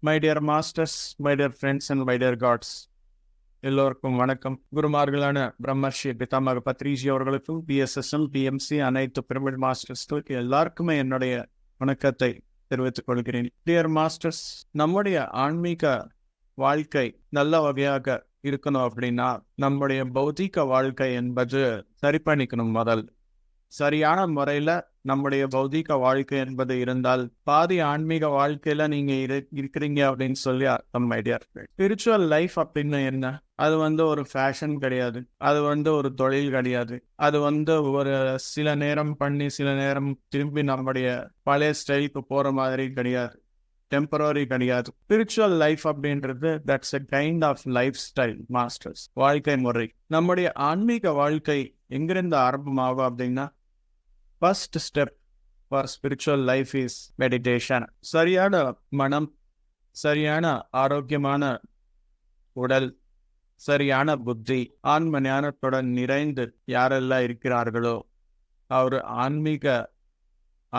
My dear masters, my dear friends and my dear gods, எல்லோருக்கும் வணக்கம். குருமார்களான பிரம்மர்ஷி பிதாமக பத்ரிஜி அவர்களுக்கும் பிஎஸ்எஸ்எம் பிஎம்சி அனைத்து பிரமிட் மாஸ்டர்ஸ்களுக்கு எல்லாருக்குமே என்னுடைய வணக்கத்தை தெரிவித்துக் கொள்கிறேன். டியர் மாஸ்டர்ஸ், நம்முடைய ஆன்மீக வாழ்க்கை நல்ல வகையாக இருக்கணும் அப்படின்னா நம்முடைய பௌதிக வாழ்க்கை என்பது சரி பண்ணிக்கணும். முதல் சரியான முறையில நம்முடைய பௌதிக வாழ்க்கை என்பது இருந்தால் பாதி ஆன்மீக வாழ்க்கையில நீங்க இருக்கிறீங்க அப்படின்னு சொல்லி அர்த்தம். ஐடியா ஸ்பிரிச்சுவல் லைஃப் அப்படின்னு என்ன? அது ஒரு ஃபேஷன் கிடையாது, அது ஒரு தொழில் கிடையாது, அது ஒரு சில நேரம் பண்ணி சில நேரம் திரும்பி நம்முடைய பழைய ஸ்டைலுக்கு போற மாதிரி கிடையாது, டெம்பரரி கிடையாது. ஸ்பிரிச்சுவல் லைஃப் அப்படின்றது that's a kind of life style masters, வாழ்க்கை முறை. நம்முடைய ஆன்மீக வாழ்க்கை எங்கிருந்து ஆரம்பமாகும் அப்படின்னா, first step for spiritual life is meditation. சரியான மனம், சரியான ஆரோக்கியமான உடல், சரியான புத்தி, ஆன்ம ஞானத்துடன் நிறைந்து யாரெல்லாம் இருக்கிறார்களோ அவர்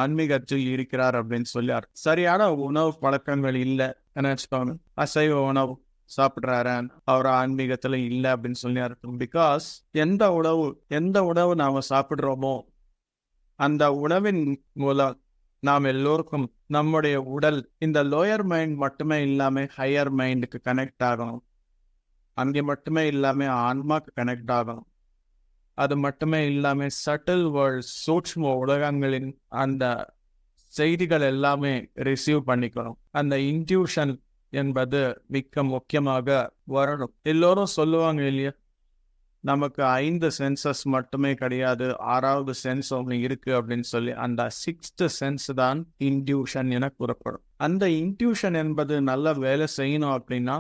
ஆன்மீகத்தில் இருக்கிறார் அப்படின்னு சொல்லியார். சரியான உணவு பழக்கங்கள் இல்லை நினைச்சுக்கோங்க, அசைவ உணவு சாப்பிட்றாரு, அவர் ஆன்மீகத்துல இல்லை அப்படின்னு சொல்லி அர்த்தம். பிகாஸ் எந்த உணவு நாம சாப்பிட்றோமோ அந்த உணவின் மூலம் நாம் எல்லோருக்கும் நம்முடைய உடல் இந்த லோயர் மைண்ட் மட்டுமே இல்லாம ஹையர் மைண்டுக்கு கனெக்ட் ஆகணும். அங்கே மட்டுமே இல்லாம ஆன்மாக்கு கனெக்ட் ஆகணும். அது மட்டுமே இல்லாம சட்டில் வேர்ல்ட், சூட்ச்ம உலகங்களின் அந்த செய்திகள் எல்லாமே ரிசீவ் பண்ணிக்கணும். அந்த இன்ட்யூஷன் என்பது மிக முக்கியமாக வரணும். எல்லோரும் சொல்லுவாங்க இல்லையா, நமக்கு 5 சென்சஸ் மட்டுமே கிடையாது, 6வது சென்ஸ் ஒன்று இருக்கு அப்படின்னு சொல்லி. அந்த 6th சென்ஸ் தான் இன்ட்யூஷன் என கூறப்படும். அந்த இன்ட்யூஷன் என்பது நல்ல வேலை செய்யணும் அப்படின்னா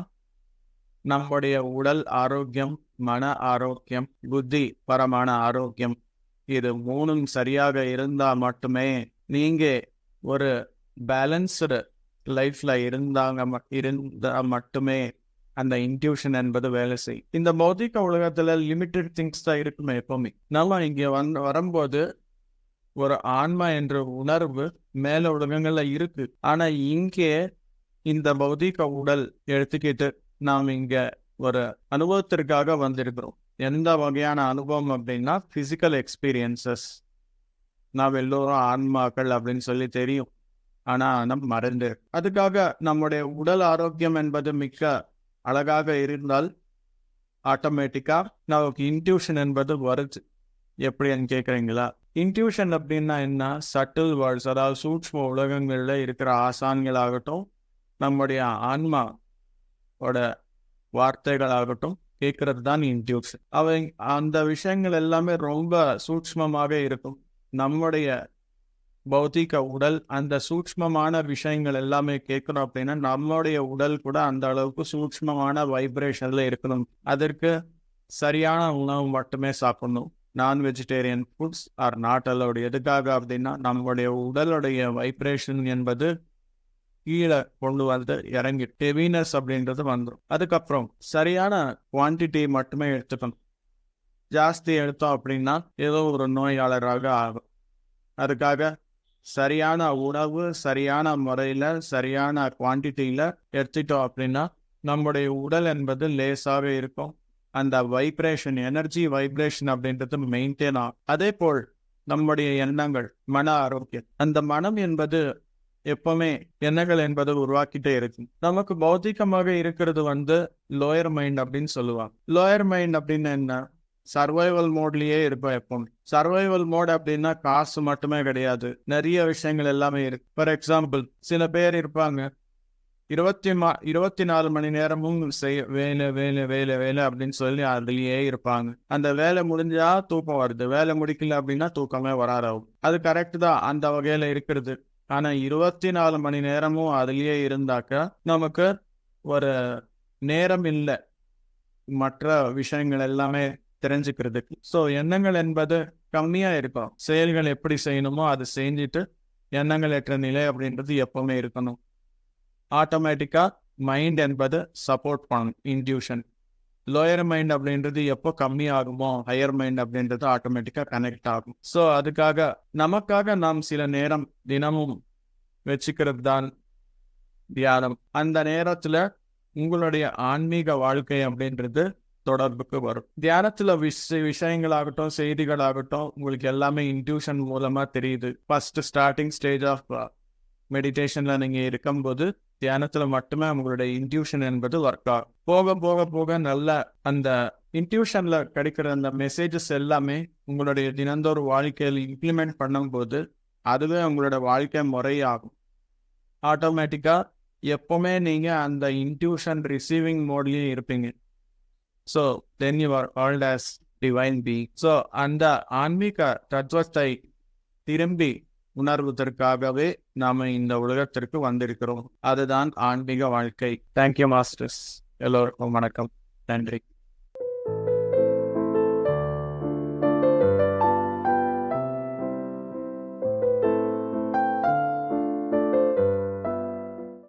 நம்முடைய உடல் ஆரோக்கியம், மன ஆரோக்கியம், புத்தி பரமான ஆரோக்கியம், இது 3ம் சரியாக இருந்தா மட்டுமே நீங்க ஒரு பேலன்ஸ்டு லைஃப்ல இருந்தா மட்டுமே அந்த இன்ட்யூஷன் என்பது வேலை செய்யும். இந்த பௌதிக உலகத்துல லிமிட்டட் திங்ஸ் தான் இருக்குமே எப்பவுமே. நம்ம இங்க வரும்போது ஒரு ஆன்மா என்ற உணர்வு மேல உலகங்கள்ல இருக்கு. ஆனா இங்கே இந்த பௌதிக உடல் எடுத்துக்கிட்டு நாம் இங்க ஒரு அனுபவத்திற்காக வந்திருக்கிறோம். எந்த வகையான அனுபவம் அப்படின்னா பிசிக்கல் எக்ஸ்பீரியன்சஸ். நாம் எல்லோரும் ஆன்மாக்கள் அப்படின்னு சொல்லி தெரியும், ஆனா நம்ம மறந்து. அதுக்காக நம்முடைய உடல் ஆரோக்கியம் என்பது மிக்க அழகாக இருந்தால் ஆட்டோமேட்டிக்கா நமக்கு இன்ட்யூஷன் என்பது வருது. எப்படின்னு கேட்குறீங்களா? இன்ட்யூஷன் அப்படின்னா என்ன? சட்டில் வேர்ட்ஸ், அதாவது சூட்ச்ம உலகங்கள்ல இருக்கிற ஆசான்களாகட்டும், நம்முடைய ஆன்மாவோட வார்த்தைகளாகட்டும் கேட்கறது தான் இன்ட்யூஷன். அந்த விஷயங்கள் எல்லாமே ரொம்ப சூட்ச்மமாக இருக்கும். நம்முடைய பௌதிக உடல் அந்த சூட்ச்மமான விஷயங்கள் எல்லாமே கேட்கணும் அப்படின்னா நம்மளுடைய உடல் கூட அந்த அளவுக்கு சூட்ச்மமான வைப்ரேஷன்ல இருக்கணும். அதற்கு சரியான உணவு மட்டுமே சாப்பிடணும். நான் vegetarian foods are not allowed. எதுக்காக அப்படின்னா நம்மளுடைய உடலுடைய வைப்ரேஷன் என்பது கீழே கொண்டு வந்து இறங்கி ஹெவினஸ் அப்படின்றது வந்துடும். அதுக்கப்புறம் சரியான குவான்டிட்டி மட்டுமே எடுத்துக்கணும். ஜாஸ்தி எடுத்தோம் அப்படின்னா ஏதோ ஒரு நோயாளராக ஆகும். அதுக்காக சரியான உணவு சரியான முறையில் சரியான குவான்டிட்டியில் எடுத்துட்டோம் அப்படின்னா நம்முடைய உடல் என்பது லேசாக இருக்கும். அந்த வைப்ரேஷன், எனர்ஜி வைப்ரேஷன் அப்படின்றது மெயின்டைன் ஆகும். அதே போல் நம்முடைய எண்ணங்கள், மன ஆரோக்கியம், அந்த மனம் என்பது எப்பவுமே எண்ணங்கள் என்பது உருவாக்கிட்டே இருக்கும். நமக்கு பௌத்திகமாக இருக்கிறது லோயர் மைண்ட் அப்படின்னு சொல்லுவாங்க. லோயர் மைண்ட் அப்படின்னு என்ன? சர்வைவல் மோட்லயே இருப்போம் எப்பவும். சர்வைவல் மோட் அப்படின்னா காசு மட்டுமே கிடையாது, நிறைய விஷயங்கள் எல்லாமே இருக்கு. ஃபார் எக்ஸாம்பிள், சில பேர் இருப்பாங்க 24 மணி நேரமும் வேலை வேலை வேலை வேலை அப்படின்னு சொல்லி அதுலயே இருப்பாங்க. அந்த வேலை முடிஞ்சா தூக்கம் வருது, வேலை முடிக்கல அப்படின்னா தூக்கமே வராது. அது கரெக்ட் தான் அந்த வகையில இருக்கிறது. ஆனா 24 மணி நேரமும் அதுலயே இருந்தாக்க நமக்கு ஒரு நேரம் இல்லை மற்ற விஷயங்கள் எல்லாமே தெரிஞ்சுக்கிறதுக்கு. ஸோ எண்ணங்கள் என்பது கம்மியா இருக்கும். செயல்கள் எப்படி செய்யணுமோ அது செஞ்சுட்டு எண்ணங்கள் ஏற்ற நிலை அப்படின்றது எப்பவுமே இருக்கணும். ஆட்டோமேட்டிக்கா மைண்ட் என்பது சப்போர்ட் பண்ணும் இன்ட்யூஷன். லோயர் மைண்ட் அப்படின்றது எப்போ கம்மி ஆகுமோ ஹையர் மைண்ட் அப்படின்றது ஆட்டோமேட்டிக்கா கனெக்ட் ஆகும். ஸோ அதுக்காக நமக்காக நாம் சில நேரம் தினமும் வச்சுக்கிறது தான் தியானம். அந்த நேரத்துல உங்களுடைய ஆன்மீக வாழ்க்கை அப்படின்றது தொடர்புக்கு வரும். தியானத்துல விஷயங்களாகட்டும், செய்திகளாகட்டும், உங்களுக்கு எல்லாமே இன்ட்யூஷன் மூலமா தெரியுது. ஃபர்ஸ்ட் ஸ்டார்டிங் ஸ்டேஜ் ஆஃப் மெடிடேஷன்ல நீங்க இருக்கும்போது தியானத்துல மட்டுமே உங்களுடைய இன்ட்யூஷன் என்பது ஒர்க் ஆகும். போக போக போக நல்ல அந்த இன்ட்யூஷன்ல கிடைக்கிற அந்த மெசேஜஸ் எல்லாமே உங்களுடைய தினந்தோறு வாழ்க்கையில் இம்ப்ளிமெண்ட் பண்ணும்போது அதுவே உங்களோட வாழ்க்கை முறையாகும். ஆட்டோமேட்டிக்கா எப்பவுமே நீங்க அந்த இன்ட்யூஷன் ரிசீவிங் மோட்லயே இருப்பீங்க. So then you are called as divine being. So அந்த ஆன்மீக தத்துவத்தை திரும்பி உணர்வதற்காகவே நாம இந்த உலகத்திற்கு வந்திருக்கிறோம். அதுதான் ஆன்மீக வாழ்க்கை. Thank you masters. எல்லோருக்கும் வணக்கம். நன்றி.